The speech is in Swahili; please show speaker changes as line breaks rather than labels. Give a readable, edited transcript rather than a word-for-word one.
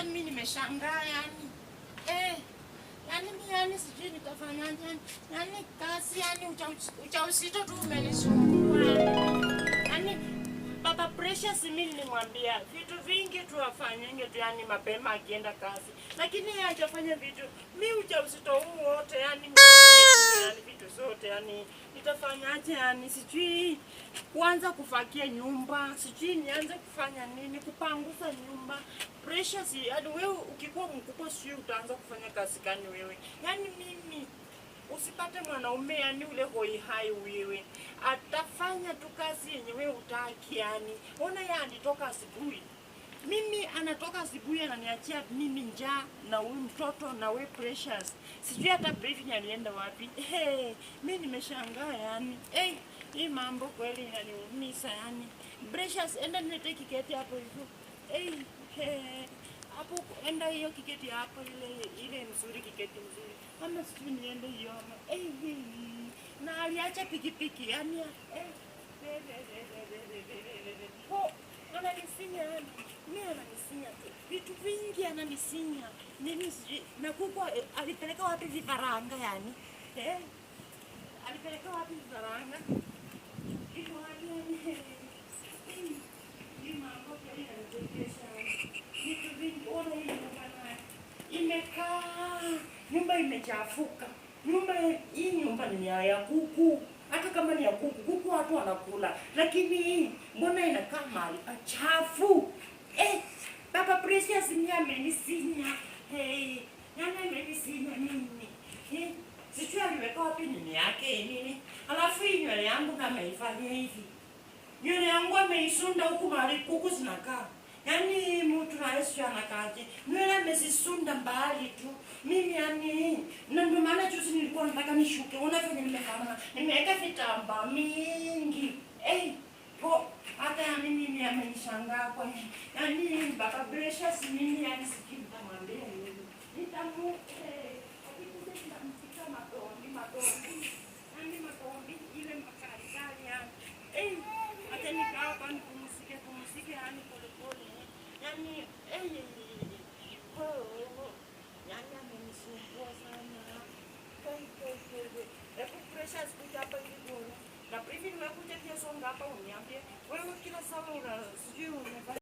mimi nimeshangaa yani. Yani mimi yani sijui nitafanyaje. Yani kazi yani ujauzito tu umenisumbua. Yani Baba Precious mimi nilimwambia vitu vingi tu afanyenge tu yani mapema akienda kazi. Lakini yeye hajafanya vitu. Mimi ujauzito huu wote yani vitu zote yani nitafanyaje yani sijui kuanza kufagia nyumba, sijui nianze kufanya nini, kupanguza nyumba. Precious, yani wewe ukikuwa mkubwa sijui utaanza kufanya kazi gani wewe. Yani mimi usipate mwanaume yani ule hoi hai wewe. Atafanya tu kazi yenye wewe utaki yani. Ona yeye anitoka asubuhi. Mimi anatoka asubuhi ananiachia mimi njaa na huyu mtoto na wewe Precious. Sijui hata briefing alienda wapi. Mimi nimeshangaa yani. Hii mambo kweli inaniumiza yani. Precious, enda nilete kiketi hapo hivyo. Hapo enda hiyo kiketi hapo ile mzuri, kiketi mzuri. Ama sijui niende hiyo ama. Na aliacha pikipiki yani. Ananisinya yani. Mimi ananisinya tu. Vitu vingi ananisinya. Mimi sijui na kuku alipeleka wapi vifaranga yani? Alipeleka wapi vifaranga? Iko wapi yani? Vitu vingi ona hii nyumba imekaa. Nyumba imechafuka. Hii nyumba ni ya kuku. Hata kama ni ya kuku watu wanakula. Lakini mbona inakaa mahali pachafu? Baba Precious ni amenisinya. Nani amenisinya nini? Sijui aliweka wapi nini yake nini. Alafu hii nywele yangu kama ifanye hivi. Nywele yangu ameisunda huku mahali kuku zinakaa. Yani mtu na Yesu anakaje. Nywele amezisunda mbali tu. Mimi yani na ndio maana juzi nilikuwa nataka nishuke. Unafanya nimekama. Nimeweka vitambaa mingi. Hata yani mimi amenishangaa kwa yani Baba Precious mimi yani sijui nitamwambia nini. Nitamfika matombi. Yani matombi ile makali yani. Hata nikaa hapa kupumzike yani polepole. Yani yani amenisumbua sana. Baba Precious kuja hapa ili kuona. Na briefing nimekuja pia songa hapa uniambie. Wewe kila saa